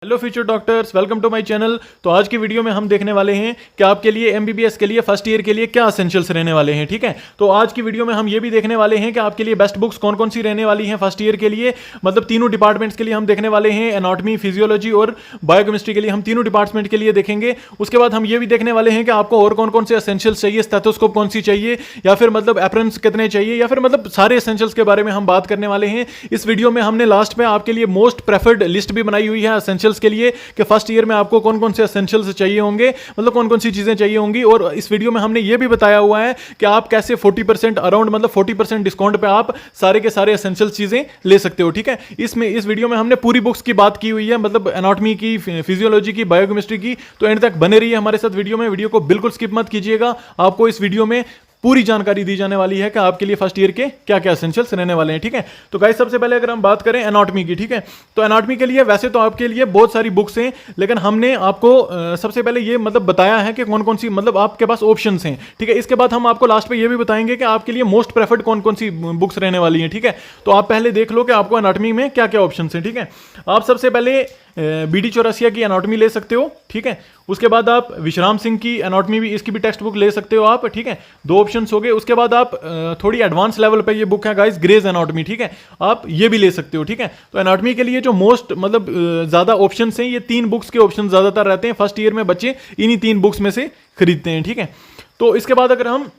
Hello future doctors, welcome to my channel. तो आज की वीडियो में हम देखने वाले हैं कि आपके लिए एमबीबीएस के लिए फर्स्ट ईयर के लिए क्या एसेंशियल्स रहने वाले हैं। ठीक है, तो आज की वीडियो में हम ये भी देखने वाले हैं कि आपके लिए बेस्ट बुक्स कौन कौन सी रहने वाली हैं फर्स्ट ईयर के लिए, मतलब तीनों डिपार्टमेंट्स के लिए हम देखने वाले हैं। एनाटॉमी, फिजियोलॉजी और बायोकेमिस्ट्री के लिए हम तीनों डिपार्टमेंट के लिए देखेंगे। उसके बाद हम ये भी देखने वाले हैं कि आपको और कौन कौन से एसेंशियल्स चाहिए, स्टेथोस्कोप कौन सी चाहिए, या फिर मतलब एप्रन्स कितने चाहिए, या फिर मतलब सारे एसेंशियल्स के बारे में हम बात करने वाले हैं इस वीडियो में। हमने लास्ट में आपके लिए मोस्ट प्रेफर्ड लिस्ट भी बनाई हुई है एसेंशियल्स के लिए कि फर्स्ट ईयर में आपको कौन कौन से एसेंशियल्स चाहिए होंगे, मतलब कौन कौन सी चीजें चाहिए होंगी। और इस वीडियो में हमने ये भी बताया हुआ है कि आप कैसे 40% अराउंड मतलब 40% डिस्काउंट पे आप सारे के सारे एसेंशियल्स चीजें ले सकते हो। ठीक है, इस वीडियो में हमने पूरी बुक्स की बात की हुई है, मतलब एनाटॉमी की, फिजियोलॉजी की, बायोकेमिस्ट्री की। तो एंड तक बने रहिए हमारे साथ वीडियो को बिल्कुल स्किप मत कीजिएगा। आपको इस वीडियो में पूरी जानकारी दी जाने वाली है कि आपके लिए फर्स्ट ईयर के क्या क्या एसेंशियल्स रहने वाले हैं। ठीक है, तो गाइस सबसे पहले अगर हम बात करें एनाटॉमी की, ठीक है, तो एनाटॉमी के लिए वैसे तो आपके लिए बहुत सारी बुक्स हैं, लेकिन हमने आपको सबसे पहले ये मतलब बताया है कि कौन कौन सी मतलब आपके पास ऑप्शंस हैं। ठीक है, इसके बाद हम आपको लास्ट पे ये भी बताएंगे कि आपके लिए मोस्ट प्रेफर्ड कौन कौन सी बुक्स रहने वाली हैं। ठीक है, तो आप पहले देख लो कि आपको एनाटॉमी में क्या क्या ऑप्शंस हैं। ठीक है, आप सबसे पहले बीडी चौरसिया की एनाटॉमी ले सकते हो। ठीक है, उसके बाद आप विश्राम सिंह की एनाटॉमी भी, इसकी भी टेक्स्ट बुक ले सकते हो आप। ठीक है, दो ऑप्शंस हो गए। उसके बाद आप थोड़ी एडवांस लेवल पे ये बुक है गाइस, ग्रेज एनाटॉमी। ठीक है, आप ये भी ले सकते हो। ठीक है, तो एनाटॉमी के लिए जो मोस्ट मतलब ज्यादा ऑप्शंस हैं, ये तीन बुक्स के ऑप्शन ज्यादातर रहते हैं। फर्स्ट ईयर में बच्चे इन्हीं तीन बुक्स में से खरीदते हैं। ठीक है, तो इसके बाद अगर हम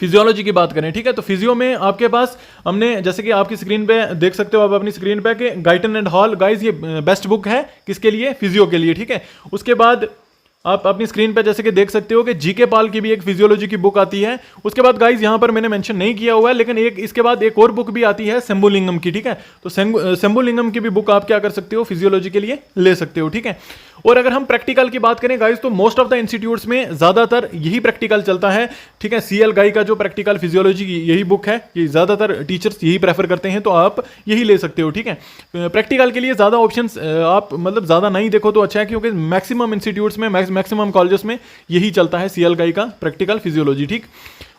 फिजियोलॉजी की बात करें, ठीक है, तो फिजियो में आपके पास हमने जैसे कि आपकी स्क्रीन पे देख सकते हो आप अपनी स्क्रीन पे कि गाइटन एंड हॉल गाइस ये बेस्ट बुक है किसके लिए, फिजियो के लिए। ठीक है, उसके बाद आप अपनी स्क्रीन पे जैसे कि देख सकते हो कि जीके पाल की भी एक फिजियोलॉजी की बुक आती है। उसके बाद गाइस यहां पर मैंने मेंशन नहीं किया हुआ है, लेकिन एक इसके बाद एक और बुक भी आती है शंभुलिंगम की। ठीक है, तो शंभुलिंगम की भी बुक आप क्या कर सकते हो, फिजियोलॉजी के लिए ले सकते हो। ठीक है, और अगर हम प्रैक्टिकल की बात करें गाइस, तो मोस्ट ऑफ द इंस्टीट्यूट्स में ज्यादातर यही प्रैक्टिकल चलता है। ठीक है, सीएल गाई का जो प्रैक्टिकल फिजियोलॉजी की यही बुक है, ये ज्यादातर टीचर्स यही प्रेफर करते हैं, तो आप यही ले सकते हो। ठीक है, प्रैक्टिकल के लिए ज्यादा ऑप्शंस आप मतलब ज्यादा नहीं देखो तो अच्छा है, क्योंकि मैक्सिमम इंस्टीट्यूट्स में, मैक्सिमम कॉलेजेस में यही चलता है सीएल गाई का प्रैक्टिकल फिजियोलॉजी। ठीक,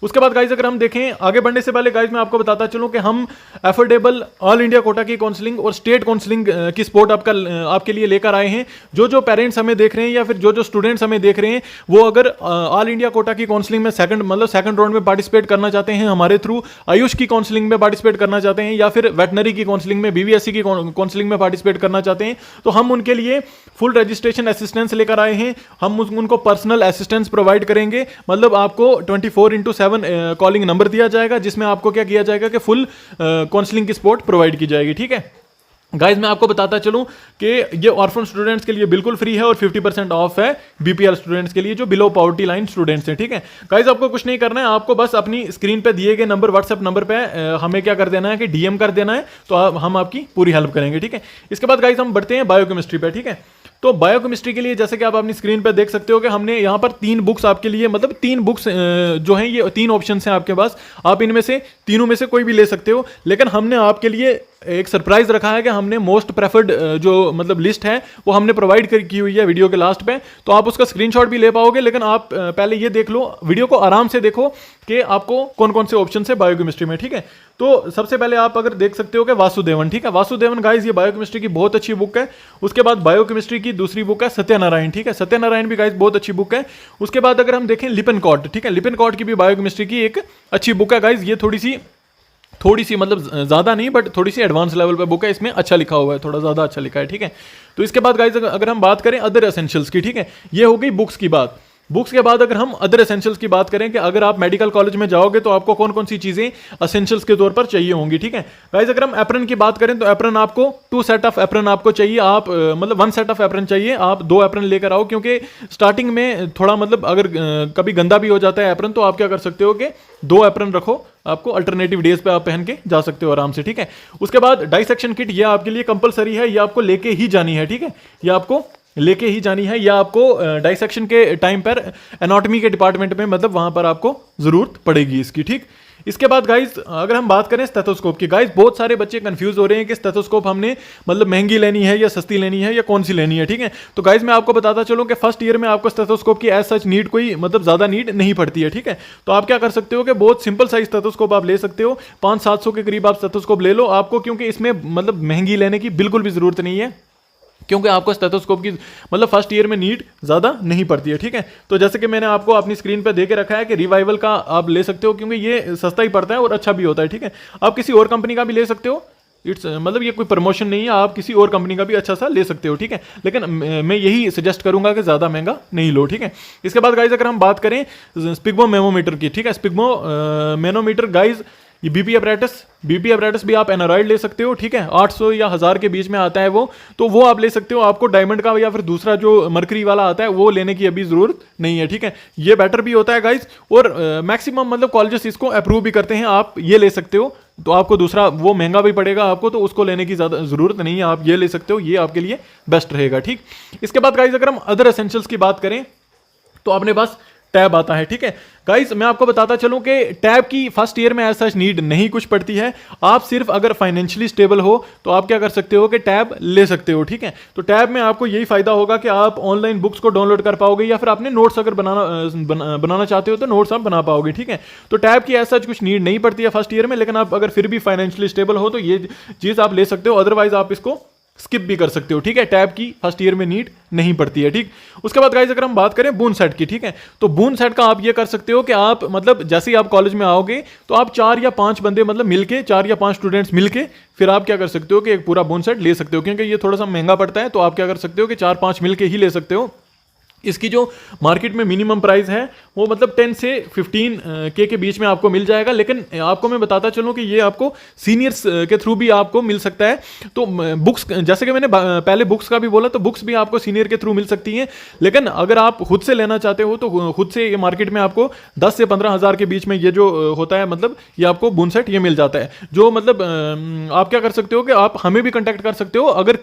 उसके बाद गाइज अगर हम देखें आगे बढ़ने से पहले गाइज मैं आपको बताता चलूं कि हम एफोर्डेबल ऑल इंडिया कोटा की काउंसलिंग और स्टेट काउंसलिंग की सपोर्ट आपके लिए लेकर आए हैं। जो पेरेंट्स हमें देख रहे हैं या फिर जो स्टूडेंट्स हमें देख रहे हैं, वो अगर ऑल इंडिया कोटा की काउंसलिंग में सेकंड राउंड में पार्टिसिपेट करना चाहते हैं, हमारे थ्रू आयुष की काउंसलिंग में पार्टिसिपेट करना चाहते हैं, या फिर वेटनरी की काउंसलिंग में, बीबीएससी की काउंसलिंग में पार्टिसिपेट करना चाहते हैं, तो हम उनके लिए फुल रजिस्ट्रेशन असिस्टेंस लेकर आए हैं। हम उनको पर्सनल असिस्टेंस प्रोवाइड करेंगे, मतलब आपको 24/7 कॉलिंग नंबर दिया जाएगा, जिसमें आपको क्या किया जाएगा कि फुल काउंसलिंग की सपोर्ट प्रोवाइड की जाएगी। ठीक है गाइज, मैं आपको बताता चलूं कि ये ऑर्फन स्टूडेंट्स के लिए बिल्कुल फ्री है और 50% ऑफ है बीपीएल स्टूडेंट्स के लिए, जो बिलो पॉवर्टी लाइन स्टूडेंट्स हैं। ठीक है गाइज, आपको कुछ नहीं करना है, आपको बस अपनी स्क्रीन पे दिए गए नंबर, व्हाट्सएप नंबर पे हमें क्या कर देना है कि डीएम कर देना है, तो हम आपकी पूरी हेल्प करेंगे। ठीक है, इसके बाद गाइज हम बढ़ते हैं बायोकेमिस्ट्री पे। ठीक है, तो बायोकेमिस्ट्री के लिए जैसे कि आप अपनी स्क्रीन पर देख सकते हो कि हमने यहाँ पर तीन बुक्स आपके लिए, मतलब तीन बुक्स जो हैं, ये तीन ऑप्शंस हैं आपके पास, आप इनमें से तीनों में से कोई भी ले सकते हो। लेकिन हमने आपके लिए एक सरप्राइज रखा है कि हमने मोस्ट प्रेफर्ड जो मतलब लिस्ट है वो हमने प्रोवाइड की हुई है वीडियो के लास्ट पे, तो आप उसका स्क्रीनशॉट भी ले पाओगे। लेकिन आप पहले ये देख लो, वीडियो को आराम से देखो कि आपको कौन कौन से ऑप्शन है बायोकेमिस्ट्री में। ठीक है, तो सबसे पहले आप अगर देख सकते हो कि वासुदेवन। ठीक है, वासुदेवन गाइस ये बायोकेमिस्ट्री की बहुत अच्छी बुक है। उसके बाद बायोकेमिस्ट्री की दूसरी बुक है सत्यनारायण। ठीक है, सत्यनारायण भी गाइस बहुत अच्छी बुक है। उसके बाद अगर हम देखें लिपिनकॉट, ठीक है, लिपिनकॉट की भी बायोकेमिस्ट्री की एक अच्छी बुक है गाइस। ये थोड़ी सी मतलब ज्यादा नहीं, बट थोड़ी सी एडवांस लेवल पे बुक है, इसमें अच्छा लिखा हुआ है, थोड़ा ज्यादा अच्छा लिखा है। ठीक है, तो इसके बाद गाइस अगर हम बात करें अदर एसेंशियल्स की, ठीक है, ये हो गई बुक्स की बात। बुक्स के बाद अगर हम अदर एसेंशियल्स की बात करें कि अगर आप मेडिकल कॉलेज में जाओगे तो आपको कौन कौन सी चीजें एसेंशियल्स के तौर पर चाहिए होंगी। ठीक है गाइस, अगर हम एप्रन की बात करें तो एप्रन आपको 2 सेट ऑफ एप्रन आपको चाहिए, आप मतलब 1 सेट ऑफ एप्रन चाहिए, आप 2 एप्रन लेकर आओ, क्योंकि स्टार्टिंग में थोड़ा मतलब अगर कभी गंदा भी हो जाता है एप्रन, तो आप क्या कर सकते हो कि 2 एप्रन रखो, आपको अल्टरनेटिव डेज पे आप पहन के जा सकते हो आराम से। ठीक है, उसके बाद डाइसेक्शन किट, ये आपके लिए कंपलसरी है, ये आपको लेके ही जानी है। ठीक है, ये आपको लेके ही जानी है, या आपको डाइसेक्शन के टाइम पर एनाटॉमी के डिपार्टमेंट में मतलब वहां पर आपको जरूरत पड़ेगी इसकी। ठीक, इसके बाद गाइस अगर हम बात करें स्टेथोस्कोप की, गाइस बहुत सारे बच्चे कंफ्यूज हो रहे हैं कि स्टेथोस्कोप हमने मतलब महंगी लेनी है या सस्ती लेनी है या कौन सी लेनी है। ठीक है, तो गाइस मैं आपको बताता चलूं कि फर्स्ट ईयर में आपको स्टेथोस्कोप की एज सच नीड कोई मतलब ज्यादा नीड नहीं पड़ती है। ठीक है, तो आप क्या कर सकते हो कि बहुत सिंपल साइज स्टेथोस्कोप आप ले सकते हो, 500-700 के करीब आप स्टेथोस्कोप ले लो आपको, क्योंकि इसमें मतलब महंगी लेने की बिल्कुल भी जरूरत नहीं है। क्योंकि आपको स्टेथोस्कोप की मतलब फर्स्ट ईयर में नीड ज़्यादा नहीं पड़ती है, ठीक है। तो जैसे कि मैंने आपको अपनी स्क्रीन पे दे के रखा है कि रिवाइवल का आप ले सकते हो, क्योंकि ये सस्ता ही पड़ता है और अच्छा भी होता है, ठीक है। आप किसी और कंपनी का भी ले सकते हो, इट्स मतलब ये कोई प्रमोशन नहीं है, आप किसी और कंपनी का भी अच्छा सा ले सकते हो, ठीक है। लेकिन मैं यही सजेस्ट करूंगा कि ज़्यादा महंगा नहीं लो, ठीक है। इसके बाद गाइज अगर हम बात करें स्पिग्मो मेमोमीटर की, ठीक है, स्पिग्मो मेनोमीटर गाइज, ये बीपी अपरेटस भी आप एनारॉइड ले सकते हो, ठीक है। 800 या 1000 के बीच में आता है वो, तो वो आप ले सकते हो। आपको डायमंड का या फिर दूसरा जो मरकरी वाला आता है वो लेने की अभी जरूरत नहीं है, ठीक है। ये बेटर भी होता है गाइज, और मैक्सिमम मतलब कॉलेजेस इसको अप्रूव भी करते हैं, आप ये ले सकते हो। तो आपको दूसरा वो महंगा भी पड़ेगा आपको, तो उसको लेने की ज़्यादा ज़रूरत नहीं है, आप ये ले सकते हो, ये आपके लिए बेस्ट रहेगा, ठीक। इसके बाद गाइज अगर हम अदर एसेंशियल्स की बात करें तो अपने पास टैब आता है, ठीक है। गाइस मैं आपको बताता चलूं कि टैब की फर्स्ट ईयर में ऐसा नीड नहीं कुछ पड़ती है। आप सिर्फ अगर फाइनेंशियली स्टेबल हो तो आप क्या कर सकते हो कि टैब ले सकते हो, ठीक है। तो टैब में आपको यही फायदा होगा कि आप ऑनलाइन बुक्स को डाउनलोड कर पाओगे, या फिर आपने नोट्स अगर बनाना चाहते हो तो नोट्स आप बना पाओगे, ठीक है। तो टैब की ऐसा कुछ नीड नहीं पड़ती है फर्स्ट ईयर में, लेकिन आप अगर फिर भी फाइनेंशियली स्टेबल हो तो ये चीज़ आप ले सकते हो, अदरवाइज आप इसको स्किप भी कर सकते हो, ठीक है। टैब की फर्स्ट ईयर में नीड नहीं पड़ती है, ठीक। उसके बाद गाइस अगर हम बात करें बून सेट की, ठीक है, तो बून सेट का आप ये कर सकते हो कि आप मतलब जैसे ही आप कॉलेज में आओगे तो आप 4 या 5 बंदे मतलब मिलके, 4 या 5 स्टूडेंट्स मिलके फिर आप क्या कर सकते हो कि एक पूरा बून सेट ले सकते हो, क्योंकि ये थोड़ा सा महंगा पड़ता है। तो आप क्या कर सकते हो कि 4-5 मिलके ही ले सकते हो। इसकी जो मार्केट में मिनिमम प्राइस है वो मतलब 10 से 15 के बीच में आपको मिल जाएगा, लेकिन आपको मैं बताता चलूं कि ये आपको सीनियर्स के थ्रू भी आपको मिल सकता है। तो बुक्स, जैसे कि मैंने पहले बुक्स का भी बोला, तो बुक्स भी आपको सीनियर के थ्रू मिल सकती हैं, लेकिन अगर आप खुद से लेना चाहते हो तो खुद से ये मार्केट में आपको 10 से 15 हज़ार के बीच में ये जो होता है, मतलब ये आपको बून सेट ये मिल जाता है। जो मतलब आप क्या कर सकते हो कि आप हमें भी कॉन्टैक्ट कर सकते हो, अगर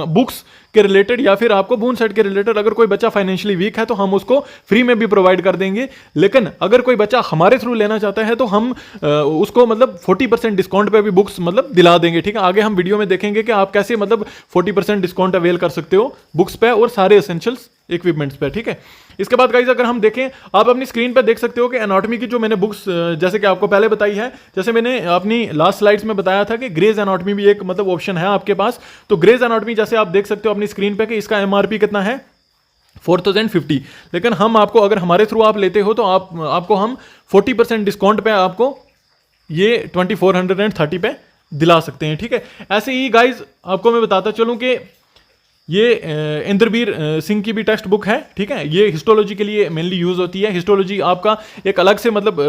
बुक्स के रिलेटेड या फिर आपको बून सेट के रिलेटेड अगर कोई बच्चा फाइनेंशियली वीक है तो हम उसको फ्री में भी प्रोवाइड कर देंगे। लेकिन अगर कोई बच्चा हमारे थ्रू लेना चाहता है तो हम उसको मतलब 40% डिस्काउंट पे भी बुक्स मतलब दिला देंगे, ठीक है। आगे हम वीडियो में देखेंगे कि आप कैसे मतलब 40% डिस्काउंट अवेल कर सकते हो बुक्स पे और सारे एसेंशियल्स इक्विपमेंट्स पे, ठीक है। इसके बाद गाइस अगर हम देखें, आप अपनी स्क्रीन पर देख सकते हो कि एनाटॉमी की जो मैंने बुक्स जैसे कि आपको पहले बताई है, जैसे मैंने अपनी लास्ट स्लाइड्स में बताया था कि ग्रेज एनाटॉमी भी एक मतलब ऑप्शन है आपके पास। तो ग्रेज एनाटॉमी जैसे आप देख सकते हो अपनी स्क्रीन पे कि इसका एमआरपी कितना है 4050, लेकिन हम आपको अगर हमारे थ्रू आप लेते हो तो आपको हम 40% डिस्काउंट पे आपको ये 2430 पे दिला सकते हैं, ठीक है। ऐसे ही गाइज आपको मैं बताता चलूं कि ये इंद्रवीर सिंह की भी टेक्स्ट बुक है, ठीक है। ये हिस्टोलॉजी के लिए मेनली यूज होती है। हिस्टोलॉजी आपका एक अलग से मतलब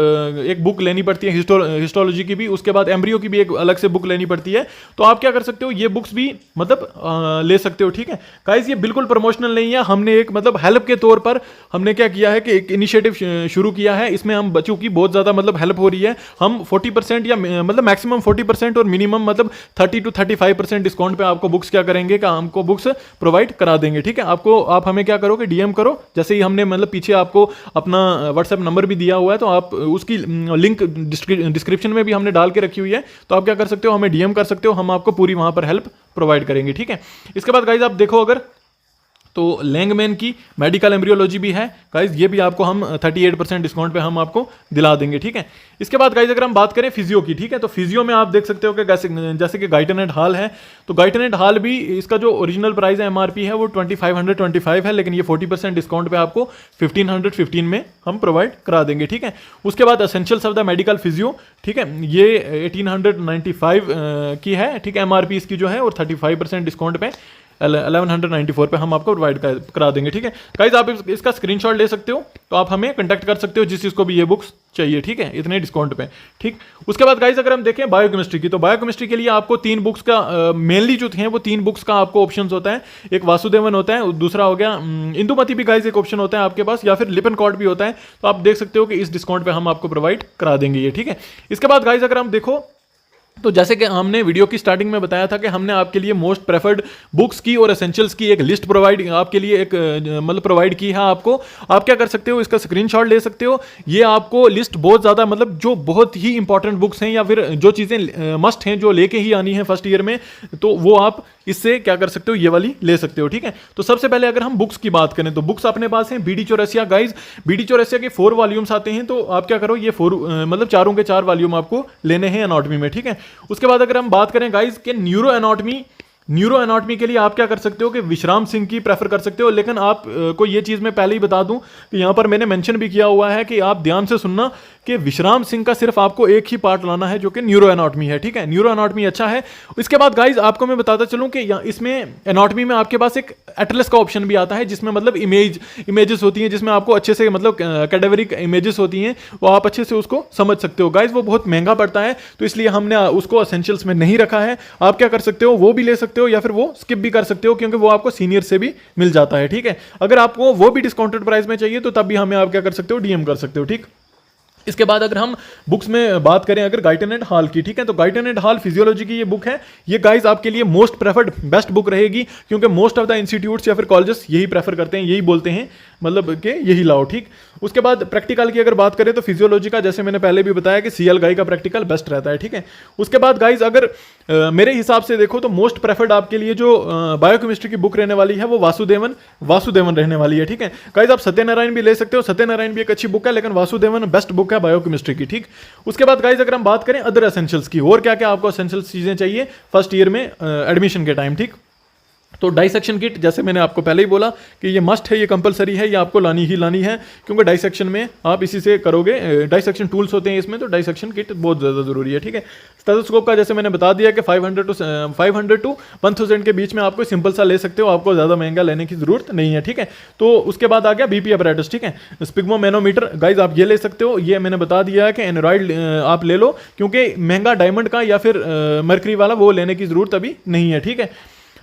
एक बुक लेनी पड़ती है हिस्टोलॉजी की भी, उसके बाद एम्ब्रियो की भी एक अलग से बुक लेनी पड़ती है। तो आप क्या कर सकते हो, ये बुक्स भी मतलब ले सकते हो, ठीक है। गाइस ये बिल्कुल प्रमोशनल नहीं है, हमने एक मतलब हेल्प के तौर पर हमने क्या किया है कि एक इनिशिएटिव शुरू किया है, इसमें हम बच्चों की बहुत ज़्यादा मतलब हेल्प हो रही है। हम 40% या मतलब मैक्सिमम 40% और मिनिमम मतलब 30 to 35% डिस्काउंट पे आपको बुक्स क्या करेंगे कि हमको बुक्स प्रोवाइड करा देंगे, ठीक है। आप हमें क्या करोगे, डीएम करो, जैसे ही हमने मतलब पीछे आपको अपना व्हाट्सएप नंबर भी दिया हुआ है, तो आप उसकी लिंक डिस्क्रिप्शन में भी हमने डाल के रखी हुई है, तो आप क्या कर सकते हो, हमें डीएम कर सकते हो, हम आपको पूरी वहां पर हेल्प प्रोवाइड करेंगे, ठीक है। इसके बाद गाइज आप देखो अगर तो लैंगमैन की मेडिकल एम्ब्रियोलॉजी भी है गाइज, ये भी आपको हम 38% डिस्काउंट पे हम आपको दिला देंगे, ठीक है। इसके बाद गाइज अगर हम बात करें फिजियो की, ठीक है, तो फिजियो में आप देख सकते हो कि जैसे कि गाइटनेट हॉल है, तो गाइटनेट हॉल भी इसका जो ओरिजिनल प्राइस है एमआरपी है वो 2525 है, लेकिन ये 40% डिस्काउंट पे आपको 1515 में हम प्रोवाइड करा देंगे, ठीक है। उसके बाद essentials of the medical physio, ठीक है, ये 1895 की है, ठीक है, एमआरपी इसकी जो है, और 35% डिस्काउंट पे 1194 पे हम आपको प्रोवाइड करा देंगे, ठीक है। गाइस आप इसका स्क्रीनशॉट ले सकते हो, तो आप हमें कांटेक्ट कर सकते हो जिस चीज़ को भी ये बुक्स चाहिए, ठीक है, इतने डिस्काउंट पे, ठीक। उसके बाद गाइस अगर हम देखें बायोकेमिस्ट्री की, तो बायोकेमिस्ट्री के लिए आपको 3 बुक्स का मेनली जो हैं वो 3 बुक्स का आपको ऑप्शन होता है। एक वासुदेवन होता है, दूसरा हो गया इंदुमती भी गाइस एक ऑप्शन होता है आपके पास, या फिर लिपनकॉर्ड भी होता है। तो आप देख सकते हो कि इस डिस्काउंट पे हम आपको प्रोवाइड करा देंगे ये, ठीक है। इसके बाद गाइस अगर हम देखो, तो जैसे कि हमने वीडियो की स्टार्टिंग में बताया था कि हमने आपके लिए मोस्ट प्रेफर्ड बुक्स की और एसेंशियल्स की एक लिस्ट प्रोवाइड आपके लिए एक मतलब प्रोवाइड की है आपको। आप क्या कर सकते हो, इसका स्क्रीनशॉट ले सकते हो। ये आपको लिस्ट बहुत ज़्यादा मतलब जो बहुत ही इंपॉर्टेंट बुक्स हैं या फिर जो चीज़ें मस्ट हैं जो लेके ही आनी है फर्स्ट ईयर में, तो वो आप इससे क्या कर सकते हो, ये वाली ले सकते हो, ठीक है। तो सबसे पहले अगर हम बुक्स की बात करें तो बुक्स अपने पास हैं BD Chaurasia guys, BD Chaurasia के 4 वॉल्यूम्स आते हैं। तो आप क्या करो, ये 4 मतलब चारों के 4 वॉल्यूम आपको लेने हैं एनाटॉमी में, ठीक है। उसके बाद अगर हम बात करें गाइज के न्यूरो एनाटॉमी न्यूरो एनाटॉमी के लिए आप क्या कर सकते हो कि विश्राम सिंह की प्रेफर कर सकते हो, लेकिन आप को ये चीज़ मैं पहले ही बता दूं कि यहाँ पर मैंने मेंशन भी किया हुआ है कि आप ध्यान से सुनना कि विश्राम सिंह का सिर्फ आपको एक ही पार्ट लाना है जो कि न्यूरो एनाटॉमी है, ठीक है। न्यूरो एनाटॉमी अच्छा है। इसके बाद गाइज आपको मैं बताता चलूँ कि इसमें एनाटॉमी में आपके पास एक एटलस का ऑप्शन भी आता है, जिसमें मतलब इमेजेस होती हैं, जिसमें आपको अच्छे से मतलब कैडेवरिक इमेजेस होती हैं, वो आप अच्छे से उसको समझ सकते हो। गाइज वो बहुत महंगा पड़ता है, तो इसलिए हमने उसको एसेंशियल्स में नहीं रखा है। आप क्या कर सकते हो, वो भी ले सकते हो या फिर वो स्किप भी कर सकते हो, क्योंकि वो आपको सीनियर से भी मिल जाता है, ठीक है। अगर आपको वो भी डिस्काउंटेड प्राइस में चाहिए तो तब भी हमें आप क्या कर सकते हो, डीएम कर सकते हो, ठीक। इसके बाद अगर हम बुक्स में बात करें अगर गाइटन एंड हॉल की, ठीक है, तो गाइटन एंड हॉल फिजियोलॉजी की ये बुक है। ये गाइस आपके लिए मोस्ट प्रेफर्ड बेस्ट बुक रहेगी, क्योंकि मोस्ट ऑफ द इंस्टीट्यूट्स या फिर कॉलेजेस यही प्रेफर करते हैं, यही बोलते हैं मतलब कि यही लाओ, ठीक। उसके बाद प्रैक्टिकल की अगर बात करें तो फिजियोलॉजी का जैसे मैंने पहले भी बताया कि सीएल गाई का प्रैक्टिकल बेस्ट रहता है, ठीक है। उसके बाद गाइज अगर मेरे हिसाब से देखो तो मोस्ट प्रेफर्ड आपके लिए जो बायोकेमिस्ट्री की बुक रहने वाली है वो वासुदेवन रहने वाली है, ठीक है। गाइज आप सत्यनारायण भी ले सकते हो, सत्यनारायण भी एक अच्छी बुक है, लेकिन वासुदेवन बेस्ट बुक है बायोकेमिस्ट्री की, ठीक। उसके बाद गाइज अगर हम बात करें अदर एसेंशियल्स की, और क्या क्या आपको एसेंशियल्स चीजें चाहिए फर्स्ट ईयर में एडमिशन के टाइम, ठीक। तो डाइसेक्शन किट जैसे मैंने आपको पहले ही बोला कि ये मस्ट है, ये कंपलसरी है, ये आपको लानी ही लानी है, क्योंकि डाइसेक्शन में आप इसी से करोगे। डाइसेक्शन टूल्स होते हैं इसमें, तो डाइसेक्शन किट बहुत ज़्यादा जरूरी है, ठीक है। स्टेथोस्कोप का जैसे मैंने बता दिया कि 500 टू 1000 के बीच में आपको सिंपल सा ले सकते हो, आपको ज़्यादा महंगा लेने की जरूरत नहीं है, ठीक है। तो उसके बाद आ गया बीपी अपरेटस, ठीक है। स्पिग्मोमेनोमीटर गाइज आप ये ले सकते हो, ये मैंने बता दिया है कि एनरॉइड आप ले लो, क्योंकि महंगा डायमंड का या फिर मर्करी वाला वो लेने की जरूरत अभी नहीं है, ठीक है।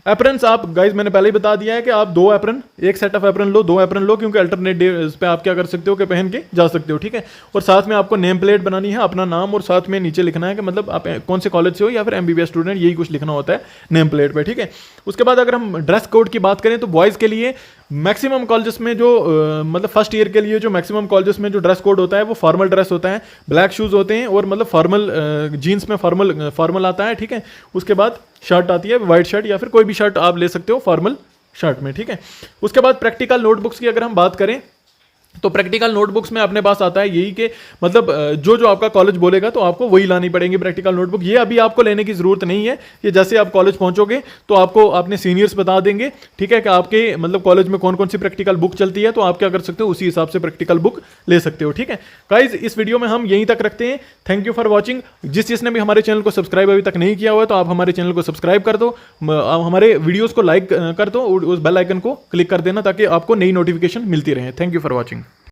एप्रन्स आप गाइज मैंने पहले ही बता दिया है कि आप 2 एप्रन, एक सेट ऑफ एप्रन लो, 2 एप्रन लो, क्योंकि अल्टरनेट डेज पे आप क्या कर सकते हो कि पहन के जा सकते हो, ठीक है। और साथ में आपको नेम प्लेट बनानी है, अपना नाम, और साथ में नीचे लिखना है कि मतलब आप कौन से कॉलेज से हो या फिर एमबीबीएस स्टूडेंट, यही कुछ लिखना होता है नेम प्लेट पे, ठीक है। उसके बाद अगर हम ड्रेस कोड की बात करें तो बॉयज़ के लिए मैक्सिमम कॉलेजेस में जो मतलब फर्स्ट ईयर के लिए जो मैक्सिमम कॉलेजेस में जो ड्रेस कोड होता है वो फॉर्मल ड्रेस होता है, ब्लैक शूज़ होते हैं, और मतलब फॉर्मल जीन्स में फॉर्मल आता है, ठीक है। उसके बाद शर्ट आती है, वाइट शर्ट या फिर कोई भी शर्ट आप ले सकते हो फॉर्मल शर्ट में, ठीक है। उसके बाद प्रैक्टिकल नोटबुक्स की अगर हम बात करें तो प्रैक्टिकल नोटबुक्स में अपने पास आता है यही कि मतलब जो आपका कॉलेज बोलेगा तो आपको वही लानी पड़ेगी प्रैक्टिकल नोटबुक। ये अभी आपको लेने की जरूरत नहीं है, ये जैसे आप कॉलेज पहुंचोगे तो आपको अपने सीनियर्स बता देंगे, ठीक है, कि आपके मतलब कॉलेज में कौन कौन सी प्रैक्टिकल बुक चलती है, तो आप क्या कर सकते हो उसी हिसाब से प्रैक्टिकल बुक ले सकते हो, ठीक है। गाइज इस वीडियो में हम यहीं तक रखते हैं। Thank you for watching. जिसने भी हमारे चैनल को सब्सक्राइब अभी तक नहीं किया हुआ है तो आप हमारे चैनल को सब्सक्राइब कर दो, हमारे वीडियोज़ को लाइक कर दो, उस बेल आइकन को क्लिक कर देना ताकि आपको नई नोटिफिकेशन मिलती रहे। Thank you for watching.